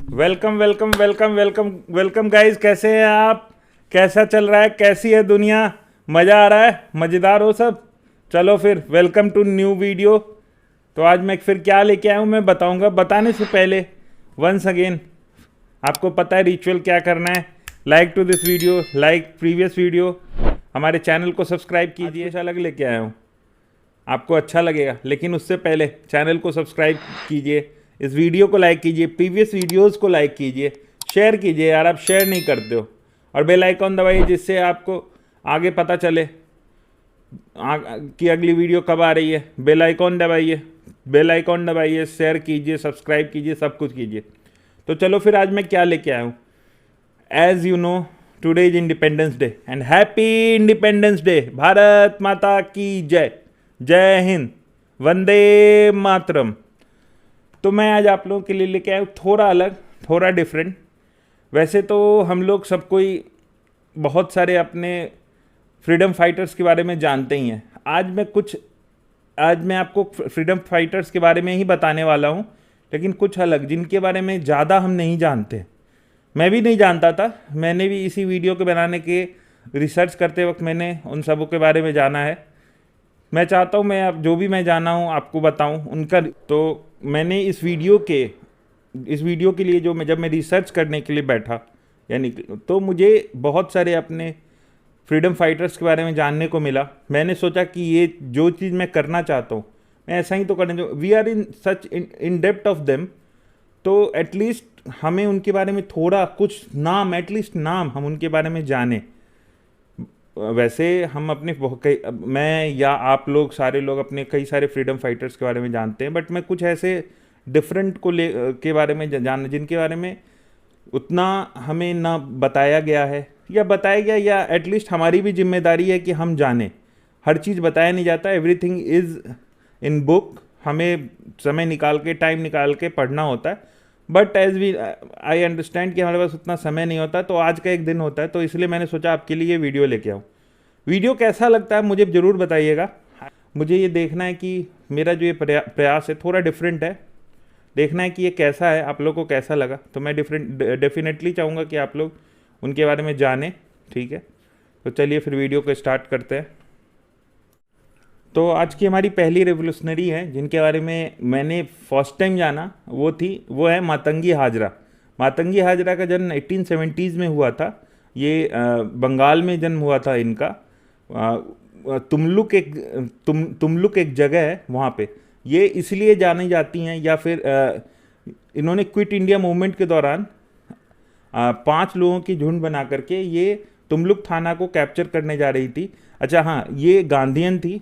Welcome welcome welcome welcome welcome guys, कैसे हैं आप? कैसा चल रहा है? कैसी है दुनिया? मज़ा आ रहा है? मज़ेदार हो सब? चलो फिर वेलकम टू न्यू वीडियो। तो आज मैं फिर क्या लेके आया हूँ मैं बताऊँगा। बताने से पहले वंस अगेन आपको पता है रिचुअल क्या करना है। Like to this video, like previous video, हमारे चैनल को सब्सक्राइब कीजिए। कुछ अलग लेके आया हूँ, आपको अच्छा लगेगा, लेकिन उससे पहले चैनल को सब्सक्राइब कीजिए, इस वीडियो को लाइक कीजिए, प्रीवियस वीडियोस को लाइक कीजिए, शेयर कीजिए। यार आप शेयर नहीं करते हो। और बेल आइकॉन दबाइए जिससे आपको आगे पता चले कि अगली वीडियो कब आ रही है। बेल आइकॉन दबाइए, बेल आइकॉन दबाइए, शेयर कीजिए, सब्सक्राइब कीजिए, सब कुछ कीजिए। तो चलो फिर आज मैं क्या लेके आया हूँ। As you know, today is Independence Day and happy Independence Day. Bharat माता की जय। जय हिंद, वंदे मातरम। तो मैं आज आप लोगों के लिए लेके आया हूँ थोड़ा अलग, थोड़ा डिफरेंट। वैसे तो हम लोग सब कोई बहुत सारे अपने फ्रीडम फाइटर्स के बारे में जानते ही हैं। आज मैं आपको फ्रीडम फाइटर्स के बारे में ही बताने वाला हूँ, लेकिन कुछ अलग, जिनके बारे में ज़्यादा हम नहीं जानते। मैं भी नहीं जानता था। मैंने भी इसी वीडियो के बनाने के रिसर्च करते वक्त मैंने उन सबों के बारे में जाना है। मैं चाहता हूँ मैं अब जो भी मैं जाना हूँ आपको बताऊँ उनका। तो मैंने इस वीडियो के लिए जब मैं रिसर्च करने के लिए बैठा, यानी तो मुझे बहुत सारे अपने फ्रीडम फाइटर्स के बारे में जानने को मिला। मैंने सोचा कि ये जो चीज़ मैं करना चाहता हूँ मैं ऐसा ही तो करने जो we are in such in depth of them. तो एटलीस्ट हमें उनके बारे में थोड़ा कुछ नाम, एटलीस्ट नाम हम उनके बारे में जाने। वैसे हम मैं या आप लोग सारे लोग अपने कई सारे फ्रीडम फाइटर्स के बारे में जानते हैं, बट मैं कुछ ऐसे डिफरेंट के बारे में जान जिनके बारे में उतना हमें ना बताया गया है, या बताया गया, या एटलीस्ट हमारी भी जिम्मेदारी है कि हम जानें। हर चीज़ बताया नहीं जाता, एवरीथिंग इज़ इन बुक। हमें समय निकाल के, टाइम निकाल के पढ़ना होता है। But as we I understand कि हमारे पास उतना समय नहीं होता, तो आज का एक दिन होता है, तो इसलिए मैंने सोचा आपके लिए ये वीडियो लेके आऊँ। वीडियो कैसा लगता है मुझे ज़रूर बताइएगा। मुझे ये देखना है कि मेरा जो ये प्रयास है थोड़ा डिफरेंट है, देखना है कि ये कैसा है, आप लोग को कैसा लगा। तो मैं डेफिनेटली चाहूँगा कि आप लोग उनके बारे में जानें। ठीक है, तो चलिए फिर वीडियो को स्टार्ट करते हैं। तो आज की हमारी पहली रेवोल्यूशनरी है जिनके बारे में मैंने फर्स्ट टाइम जाना, वो है मातंगी हाजरा। मातंगी हाजरा का जन्म 1870s में हुआ था। ये बंगाल में जन्म हुआ था इनका। तुमलुक एक जगह है वहाँ पे। ये इसलिए जानी जाती हैं, या फिर इन्होंने क्विट इंडिया मूवमेंट के दौरान 5 लोगों की झुंड बना करके ये तुमलुक थाना को कैप्चर करने जा रही थी। अच्छा हाँ, ये गांधीयन थी।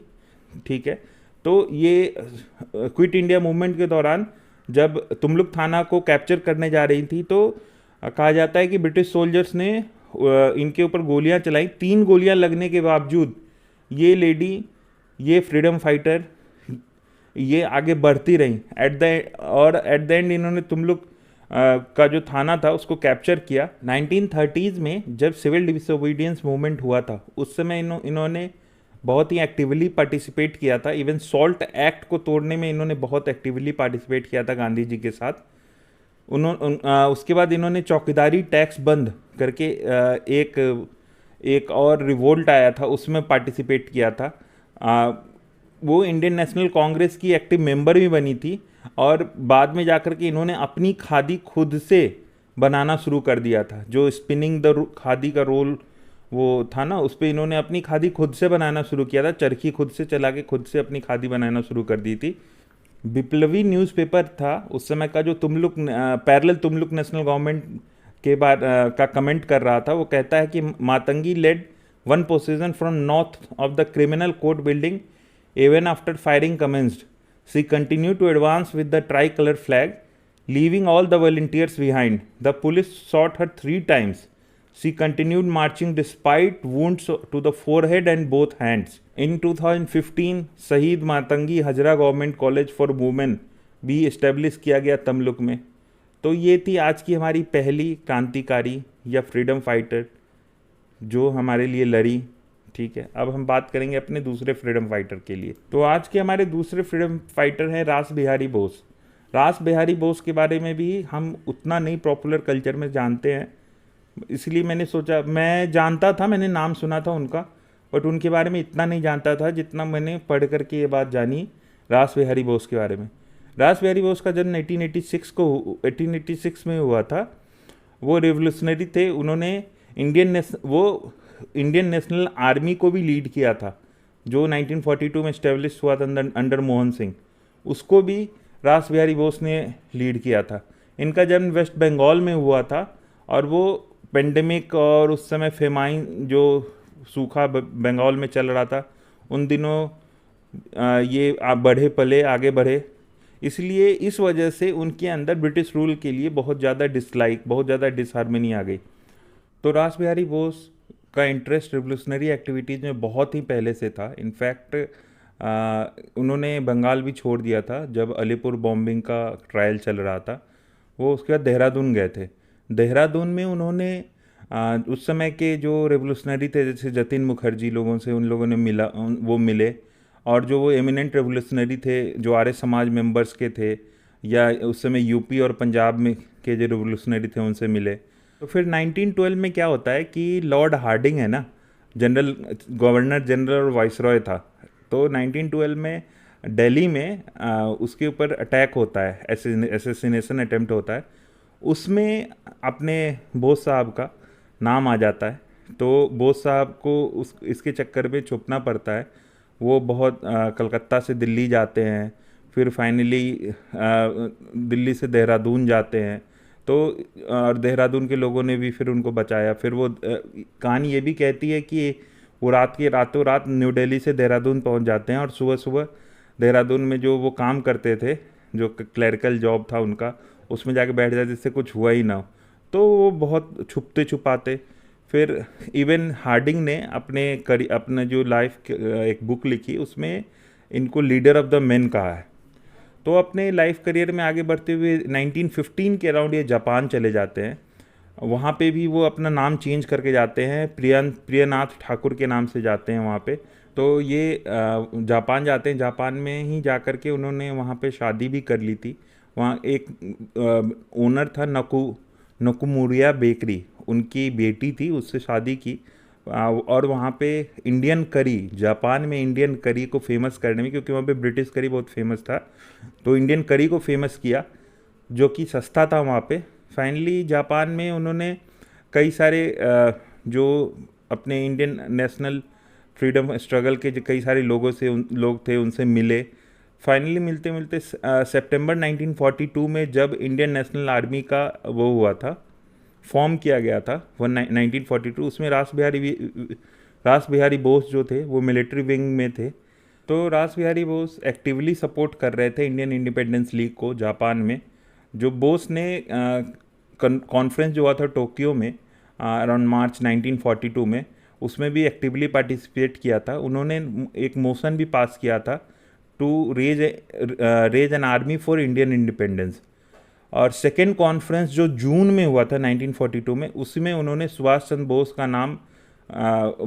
ठीक है, तो ये क्विट इंडिया मूवमेंट के दौरान जब तुमलुक थाना को कैप्चर करने जा रही थी, तो कहा जाता है कि ब्रिटिश सोल्जर्स ने इनके ऊपर गोलियां चलाई। 3 गोलियां लगने के बावजूद ये लेडी, ये फ्रीडम फाइटर, ये आगे बढ़ती रही। एट द एंड इन्होंने तुमलुक का जो थाना था उसको कैप्चर किया। 1930s में जब सिविल डिसोबीडियंस मूवमेंट हुआ था, उस समय इन्होंने बहुत ही एक्टिवली पार्टिसिपेट किया था। इवन सॉल्ट एक्ट को तोड़ने में इन्होंने बहुत एक्टिवली पार्टिसिपेट किया था गांधी जी के साथ। उसके बाद इन्होंने चौकीदारी टैक्स बंद करके एक और रिवोल्ट आया था, उसमें पार्टिसिपेट किया था। वो इंडियन नेशनल कांग्रेस की एक्टिव मेंबर भी बनी थी। और बाद में जाकर के इन्होंने अपनी खादी खुद से बनाना शुरू कर दिया था। जो स्पिनिंग द खादी का रोल वो था ना, उस पर इन्होंने अपनी खादी खुद से बनाना शुरू किया था। चरखी खुद से चला के खुद से अपनी खादी बनाना शुरू कर दी थी। विप्लवी न्यूज़पेपर था उस समय का, जो पैरेलल तुमलुक नेशनल गवर्नमेंट के बाद का कमेंट कर रहा था। वो कहता है कि Matangi led one position from north of the criminal court building even after firing commenced. She continued to advance with the tricolor flag, leaving all the volunteers behind. The police shot her 3 times. She continued marching despite wounds to the forehead and both hands. In 2015, शहीद Matangi Hazra government college for women भी establish किया गया तमलुक में। तो ये थी आज की हमारी पहली क्रांतिकारी या फ्रीडम फाइटर जो हमारे लिए लड़ी। ठीक है, अब हम बात करेंगे अपने दूसरे फ्रीडम फाइटर के लिए। तो आज के हमारे दूसरे फ्रीडम फाइटर हैं रास बिहारी बोस। रास बिहारी बोस के बारे में भी हम उतना नहीं पॉपुलर कल्चर में जानते हैं, इसलिए मैंने सोचा, मैं जानता था, मैंने नाम सुना था उनका, बट उनके बारे में इतना नहीं जानता था जितना मैंने पढ़ करके ये बात जानी रास बिहारी बोस के बारे में। रास बिहारी बोस का जन्म 1886 में हुआ था। वो रिवोल्यूशनरी थे। उन्होंने इंडियन नेशनल आर्मी को भी लीड किया था, जो 1942 में इस्टेब्लिश हुआ था अंडर मोहन सिंह, उसको भी रास बिहारी बोस ने लीड किया था। इनका जन्म वेस्ट बंगाल में हुआ था और वो पेंडेमिक और उस समय फेमाइन जो सूखा बंगाल में चल रहा था उन दिनों ये बढ़े पले आगे बढ़े, इसलिए इस वजह से उनके अंदर ब्रिटिश रूल के लिए बहुत ज़्यादा डिसलाइक, बहुत ज़्यादा डिसहार्मनी आ गई। तो रास बिहारी बोस का इंटरेस्ट रिवोल्यूशनरी एक्टिविटीज़ में बहुत ही पहले से था। इनफैक्ट उन्होंने बंगाल भी छोड़ दिया था जब अलीपुर बॉम्बिंग का ट्रायल चल रहा था। वो उसके बाद देहरादून गए थे। देहरादून में उन्होंने उस समय के जो रेवोल्यूशनरी थे, जैसे जतिन मुखर्जी, लोगों से उन लोगों ने वो मिले, और जो वो एमिनेंट रेवोल्यूशनरी थे जो आर्य समाज मेंबर्स के थे, या उस समय यूपी और पंजाब में के जो रेवोल्यूशनरी थे उनसे मिले। तो फिर 1912 में क्या होता है कि लॉर्ड हार्डिंग है ना, गवर्नर जनरल और वाइसरॉय था, तो 1912 में दिल्ली में उसके ऊपर अटैक होता है, एसेसिनेशन अटेम्प्ट होता है। उसमें अपने बोस साहब का नाम आ जाता है, तो बोस साहब को इसके चक्कर में छुपना पड़ता है। वो बहुत कलकत्ता से दिल्ली जाते हैं, फिर फाइनली दिल्ली से देहरादून जाते हैं, तो और देहरादून के लोगों ने भी फिर उनको बचाया। फिर वो कहानी ये भी कहती है कि वो रातों रात न्यू दिल्ली से देहरादून पहुंच जाते हैं, और सुबह सुबह देहरादून में जो वो काम करते थे, जो क्लरिकल जॉब था उनका, उसमें जाके बैठ जाते जिससे कुछ हुआ ही ना हो। तो वो बहुत छुपते छुपाते, फिर इवन हार्डिंग ने अपने जो लाइफ एक बुक लिखी, उसमें इनको लीडर ऑफ द मेन कहा है। तो अपने लाइफ करियर में आगे बढ़ते हुए 1915 के अराउंड ये जापान चले जाते हैं। वहाँ पे भी वो अपना नाम चेंज करके जाते हैं, प्रियनाथ ठाकुर के नाम से जाते हैं वहाँ पे। तो ये जापान जाते हैं। जापान में ही जा कर के उन्होंने वहाँ पे शादी भी कर ली थी। वहाँ एक ओनर था नकुमुरिया बेकरी, उनकी बेटी थी, उससे शादी की। और वहाँ पे इंडियन करी, जापान में इंडियन करी को फेमस करने में, क्योंकि वहाँ पे ब्रिटिश करी बहुत फेमस था, तो इंडियन करी को फेमस किया, जो कि सस्ता था वहाँ पे। फाइनली जापान में उन्होंने कई सारे जो अपने इंडियन नेशनल फ्रीडम स्ट्रगल के जो कई सारे लोग थे उनसे मिले। फाइनली मिलते मिलते सितंबर 1942 में जब इंडियन नेशनल आर्मी का वो हुआ था, फॉर्म किया गया था 1942, उसमें रास बिहारी बोस जो थे वो मिलिट्री विंग में थे। तो रास बिहारी बोस एक्टिवली सपोर्ट कर रहे थे इंडियन इंडिपेंडेंस लीग को जापान में। जो बोस ने कॉन्फ्रेंस जो हुआ था टोक्यो में अराउंड मार्च 1942 में, उसमें भी एक्टिवली पार्टिसिपेट किया था। उन्होंने एक मोशन भी पास किया था to raise an army for Indian independence. और सेकेंड कॉन्फ्रेंस जो जून में हुआ था 1942 में, उसमें उन्होंने सुभाष चंद्र बोस का नाम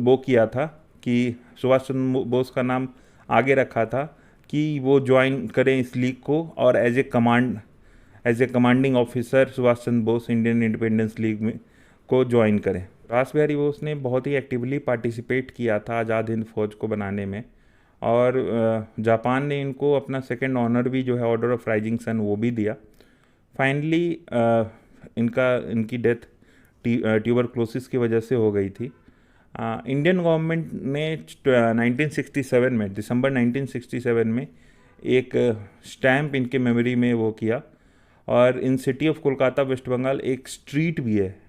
वो किया था कि सुभाष चंद्र बोस का नाम आगे रखा था कि वो ज्वाइन करें इस लीग को, और as a commanding officer Subhash Chandra Bose Indian independence league में को ज्वाइन करें। रास बिहारी बोस ने बहुत ही एक्टिवली पार्टिसिपेट किया था आज़ाद हिंद फौज को बनाने में, और जापान ने इनको अपना सेकंड ऑनर भी जो है ऑर्डर ऑफ राइजिंग सन वो भी दिया। फाइनली इनकी डेथ ट्यूबरक्लोसिस की वजह से हो गई थी। इंडियन गवर्नमेंट ने 1967 में, दिसंबर 1967 में एक स्टैम्प इनके मेमोरी में वो किया, और in city of Kolkata West Bengal एक स्ट्रीट भी है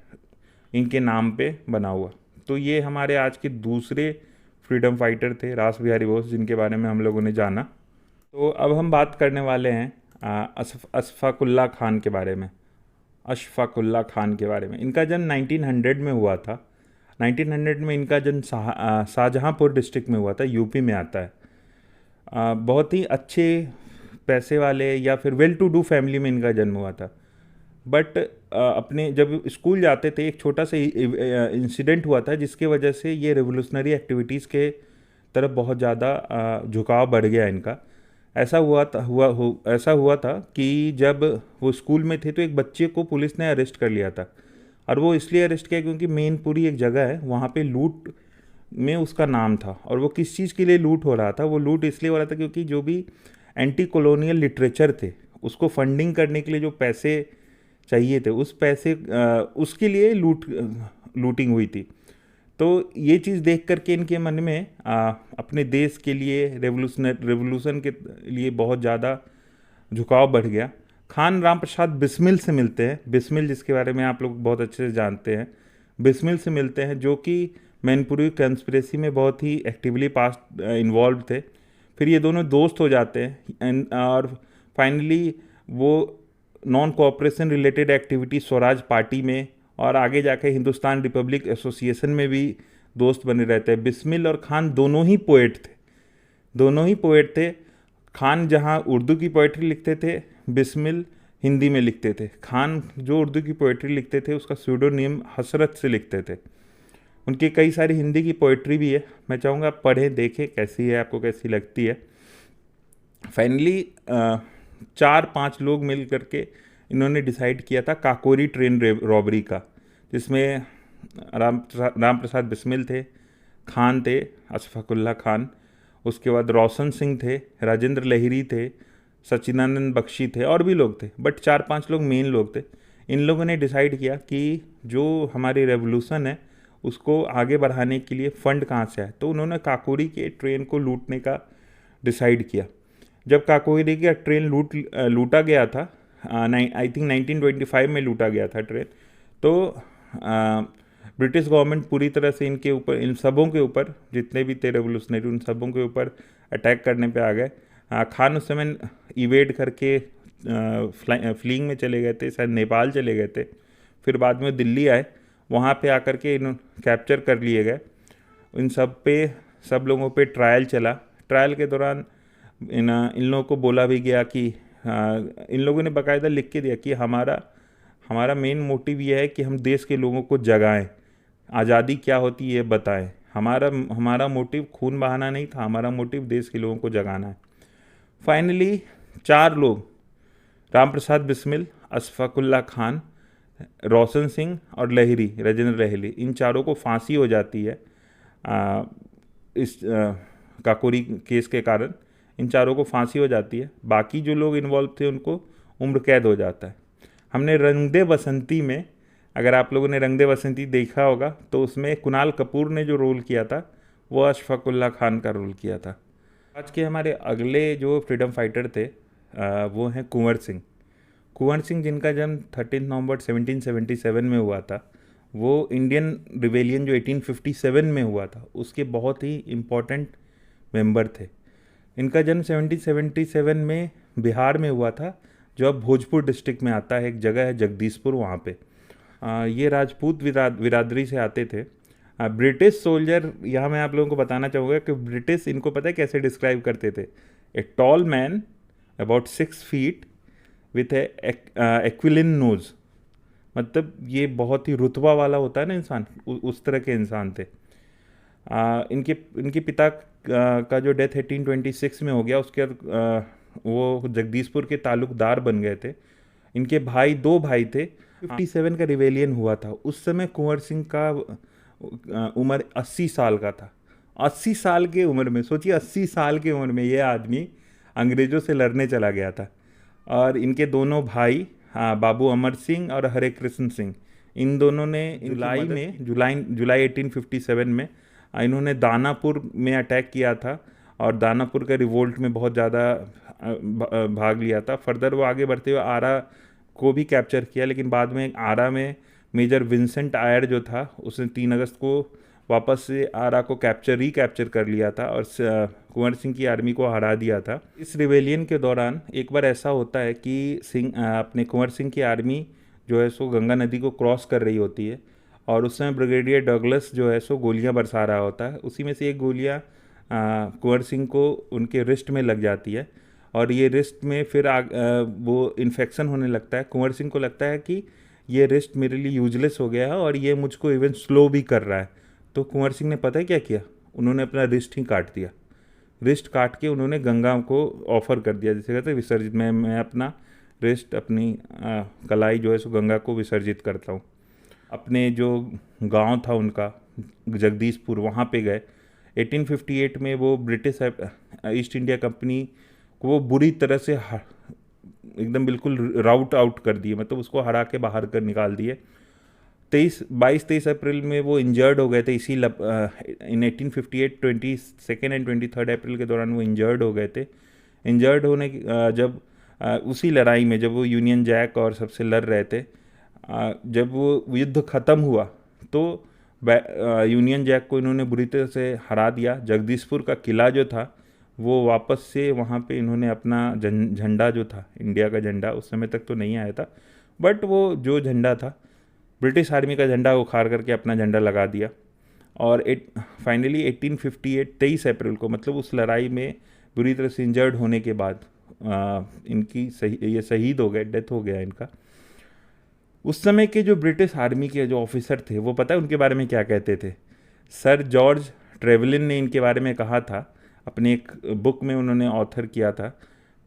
इनके नाम पे बना हुआ। तो ये हमारे आज के दूसरे फ्रीडम फाइटर थे रास बिहारी बोस, जिनके बारे में हम लोगों ने जाना। तो अब हम बात करने वाले हैं अशफाकुल्ला खान के बारे में। अशफाकुल्ला खान के बारे में, इनका जन्म 1900 में हुआ था। 1900 में इनका जन्म शाहजहाँपुर डिस्ट्रिक्ट में हुआ था, यूपी में आता है। बहुत ही अच्छे पैसे वाले या फिर वेल टू डू फैमिली में इनका जन्म हुआ था। बट अपने जब स्कूल जाते थे एक छोटा सा इंसिडेंट हुआ था, जिसके वजह से ये रिवोल्यूशनरी एक्टिविटीज़ के तरफ बहुत ज़्यादा झुकाव बढ़ गया इनका। ऐसा हुआ था कि जब वो स्कूल में थे तो एक बच्चे को पुलिस ने अरेस्ट कर लिया था। और वो इसलिए अरेस्ट किया क्योंकि मेनपुरी एक जगह है, वहाँ पे लूट में उसका नाम था। और वो किस चीज़ के लिए लूट हो रहा था, वो लूट इसलिए हो रहा था क्योंकि जो भी एंटी कॉलोनियल लिटरेचर थे उसको फंडिंग करने के लिए जो पैसे चाहिए थे, उसके लिए लूटिंग हुई थी। तो ये चीज़ देख करके इनके मन में अपने देश के लिए रेवोल्यूशन के लिए बहुत ज़्यादा झुकाव बढ़ गया। खान राम प्रसाद बिस्मिल से मिलते हैं, बिस्मिल जिसके बारे में आप लोग बहुत अच्छे से जानते हैं, बिस्मिल से मिलते हैं, जो कि मैनपुरी कंस्पिरेसी में बहुत ही एक्टिवली पास्ट इन्वॉल्व थे। फिर ये दोनों दोस्त हो जाते हैं और फाइनली वो non cooperation related activity Swaraj party में और आगे जाके हिंदुस्तान रिपब्लिक एसोसिएशन में भी दोस्त बने रहते हैं। बिस्मिल और खान दोनों ही पोएट थे। खान जहाँ उर्दू की पोइट्री लिखते थे, बिस्मिल हिंदी में लिखते थे। खान जो उर्दू की पोइट्री लिखते थे उसका स्यूडोनिम हसरत से लिखते थे। उनकी कई सारी हिंदी की पोइट्री भी है, मैं चाहूँगा आप पढ़ें, देखें कैसी है, आपको कैसी लगती है। फाइनली 4-5 लोग मिल करके इन्होंने डिसाइड किया था काकोरी ट्रेन रॉबरी का, जिसमें राम प्रसाद बिस्मिल थे, खान थे अशफाकुल्ला खान, उसके बाद रोशन सिंह थे, राजेंद्र लहिरी थे, सच्चिदानंद बख्शी थे और भी लोग थे, बट 4-5 लोग मेन लोग थे। इन लोगों ने डिसाइड किया कि जो हमारी रेवोल्यूशन है उसको आगे बढ़ाने के लिए फ़ंड कहाँ से आए, तो उन्होंने काकोरी के ट्रेन को लूटने का डिसाइड किया। जब काकोरी का ट्रेन लूटा गया था, आई थिंक 1925 में लूटा गया था ट्रेन, तो ब्रिटिश गवर्नमेंट पूरी तरह से इन सबों के ऊपर जितने भी थे रेवोल्यूशनरी, उन सबों के ऊपर अटैक करने पे आ गए। खान उस समय इवेड करके फ्लीइंग में चले गए थे, शायद नेपाल चले गए थे। फिर बाद में दिल्ली आए, वहाँ पे आकर के कैप्चर कर लिए गए। सब लोगों पे ट्रायल चला। ट्रायल के दौरान इन लोगों को बोला भी गया कि इन लोगों ने बाकायदा लिख के दिया कि हमारा मेन मोटिव ये है कि हम देश के लोगों को जगाएं, आज़ादी क्या होती है ये बताएं। हमारा मोटिव खून बहाना नहीं था, हमारा मोटिव देश के लोगों को जगाना है। फाइनली 4 लोग, राम प्रसाद बिस्मिल, अशफाकुल्ला खान, रोशन सिंह और राजेंद्र लहिरी, इन चारों को फांसी हो जाती है इस काकोरी केस के कारण। इन चारों को फांसी हो जाती है। बाकी जो लोग इन्वॉल्व थे उनको उम्र कैद हो जाता है। हमने रंग दे बसंती में, अगर आप लोगों ने रंग दे बसंती देखा होगा तो उसमें कुणाल कपूर ने जो रोल किया था वो अशफाकुल्ला खान का रोल किया था। आज के हमारे अगले जो फ्रीडम फाइटर थे वो हैं कुंवर सिंह, जिनका जन्म 13 नवंबर 1777 में हुआ था। वो इंडियन रिवेलियन जो 1857 में हुआ था उसके बहुत ही इम्पोर्टेंट मेंबर थे। इनका जन्म 1777 में बिहार में हुआ था, जो अब भोजपुर डिस्ट्रिक्ट में आता है, एक जगह है जगदीशपुर, वहाँ पे। ये राजपूत बिरादरी से आते थे। ब्रिटिश सोल्जर, यहाँ मैं आप लोगों को बताना चाहूँगा कि ब्रिटिश इनको पता है कैसे डिस्क्राइब करते थे, a tall man about 6 feet with aquiline nose, मतलब ये बहुत ही रुतबा वाला होता है ना इंसान, उस तरह के इंसान थे। इनके पिता का जो डेथ 1826 में हो गया, उसके बाद वो जगदीशपुर के तालुकदार बन गए थे। इनके 2 भाई थे। 57 का रिवेलियन हुआ था, उस समय कुंवर सिंह का उम्र 80 साल का था। 80 साल की उम्र में, सोचिए 80 साल की उम्र में ये आदमी अंग्रेज़ों से लड़ने चला गया था। और इनके दोनों भाई बाबू अमर सिंह और हरे कृष्ण सिंह, इन दोनों ने जुलाई 1857 में इन्होंने दानापुर में अटैक किया था और दानापुर का रिवोल्ट में बहुत ज़्यादा भाग लिया था। फर्दर वो आगे बढ़ते हुए आरा को भी कैप्चर किया, लेकिन बाद में आरा में मेजर विंसेंट आयर जो था उसने 3 अगस्त को वापस से आरा को रिकैप्चर कर लिया था और कुंवर सिंह की आर्मी को हरा दिया था। इस रिवेलियन के दौरान एक बार ऐसा होता है कि अपने कुंवर सिंह की आर्मी जो है सो गंगा नदी को क्रॉस कर रही होती है और उस समय ब्रिगेडियर डगलस जो है सो गोलियां बरसा रहा होता है। उसी में से एक गोलियां कुंवर सिंह को उनके रिस्ट में लग जाती है और ये रिस्ट में फिर वो इन्फेक्शन होने लगता है। कुंवर सिंह को लगता है कि ये रिस्ट मेरे लिए यूजलेस हो गया है और ये मुझको इवन स्लो भी कर रहा है। तो कुंवर सिंह ने पता है क्या किया, उन्होंने अपना रिस्ट ही काट दिया। रिस्ट काट के उन्होंने गंगा को ऑफर कर दिया, जैसे कहते हैं विसर्जित, मैं अपना रिस्ट, अपनी कलाई जो है सो गंगा को विसर्जित करता हूँ। अपने जो गांव था उनका जगदीशपुर, वहाँ पे गए। 1858 में वो ब्रिटिश ईस्ट इंडिया कंपनी को वो बुरी तरह से एकदम बिल्कुल राउट आउट कर दिए, मतलब उसको हरा के बाहर कर निकाल दिए। 23 अप्रैल में वो इंजर्ड हो गए थे इसी इन 1858 22 एंड 23 अप्रैल के दौरान वो इंजर्ड हो गए थे। इंजर्ड होने जब उसी लड़ाई में जब वो यूनियन जैक और सबसे लड़ रहे थे, जब वो युद्ध ख़त्म हुआ तो यूनियन जैक को इन्होंने बुरी तरह से हरा दिया। जगदीशपुर का किला जो था वो वापस से वहाँ पे इन्होंने अपना झंडा जो था, इंडिया का झंडा, उस समय तक तो नहीं आया था, बट वो जो झंडा था ब्रिटिश आर्मी का झंडा उखाड़ करके अपना झंडा लगा दिया। और फाइनली 1858 23 अप्रैल को, मतलब उस लड़ाई में बुरी तरह से इंजर्ड होने के बाद इनकी ये शहीद हो गए, डेथ हो गया इनका। उस समय के जो ब्रिटिश आर्मी के जो ऑफिसर थे वो पता है उनके बारे में क्या कहते थे? सर जॉर्ज ट्रेवलिन ने इनके बारे में कहा था, अपने एक बुक में उन्होंने ऑथर किया था,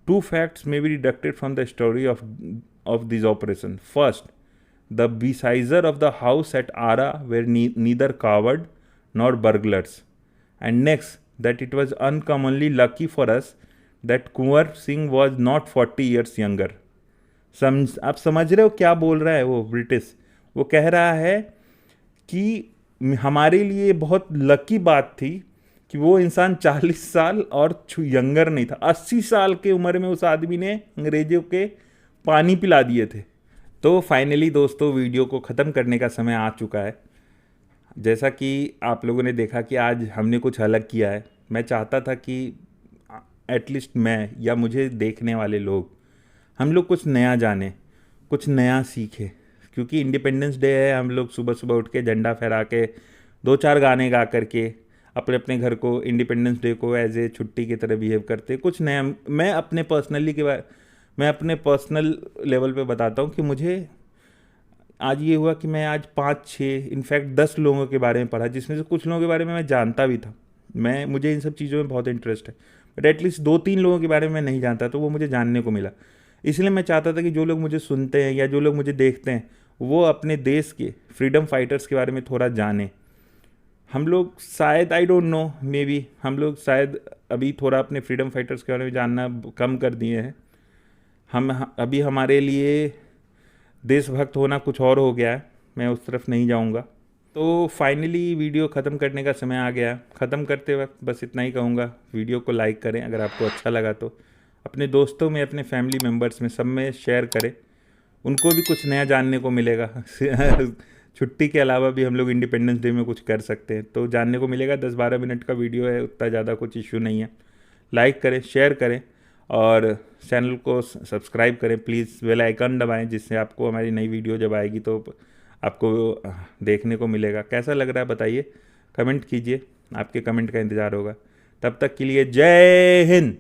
2 facts may be deducted from the story of this operation. First, the besizers of the house at Ara were neither coward nor burglars. And next, that it was uncommonly lucky for us that Kunwar Singh was not 40 years younger. आप समझ रहे हो क्या बोल रहा है वो British? वो कह रहा है कि हमारे लिए बहुत लकी बात थी कि वो इंसान 40 साल और यंगर नहीं था। 80 साल के उम्र में उस आदमी ने अंग्रेजों के पानी पिला दिए थे। तो फाइनली दोस्तों, वीडियो को ख़त्म करने का समय आ चुका है। जैसा कि आप लोगों ने देखा कि आज हमने कुछ अलग किया है। मैं चाहता था कि एटलीस्ट मैं या मुझे देखने वाले लोग, हम लोग कुछ नया जाने, कुछ नया सीखें, क्योंकि इंडिपेंडेंस डे है। हम लोग सुबह सुबह उठ के झंडा फहरा के 2-4 गाने गा करके अपने अपने घर को, इंडिपेंडेंस डे को एज ए छुट्टी की तरह बिहेव करते। कुछ नया मैं अपने पर्सनल लेवल पे बताता हूँ कि मुझे आज ये हुआ कि मैं आज 5-6 इनफैक्ट 10 लोगों के बारे में पढ़ा, जिसमें से कुछ लोगों के बारे में मैं जानता भी था। मुझे इन सब चीज़ों में बहुत इंटरेस्ट है, बट एटलीस्ट 2-3 लोगों के बारे में मैं नहीं जानता, तो वो मुझे जानने को मिला। इसलिए मैं चाहता था कि जो लोग मुझे सुनते हैं या जो लोग मुझे देखते हैं वो अपने देश के फ्रीडम फाइटर्स के बारे में थोड़ा जानें। हम लोग शायद, I don't know, may be हम लोग शायद अभी थोड़ा अपने फ्रीडम फाइटर्स के बारे में जानना कम कर दिए हैं। अभी हमारे लिए देशभक्त होना कुछ और हो गया है, मैं उस तरफ नहीं जाऊंगा। तो फाइनली वीडियो ख़त्म करने का समय आ गया। ख़त्म करते वक्त बस इतना ही कहूँगा, वीडियो को लाइक करें अगर आपको अच्छा लगा तो, अपने दोस्तों में, अपने फैमिली मेम्बर्स में, सब में शेयर करें, उनको भी कुछ नया जानने को मिलेगा। छुट्टी के अलावा भी हम लोग इंडिपेंडेंस डे में कुछ कर सकते हैं, तो जानने को मिलेगा। 10-12 मिनट का वीडियो है, उतना ज़्यादा कुछ इशू नहीं है। लाइक करें, शेयर करें और चैनल को सब्सक्राइब करें प्लीज़। बेल आइकन दबाएं, जिससे आपको हमारी नई वीडियो जब आएगी तो आपको देखने को मिलेगा। कैसा लग रहा है बताइए, कमेंट कीजिए, आपके कमेंट का इंतज़ार होगा। तब तक के लिए जय हिंद।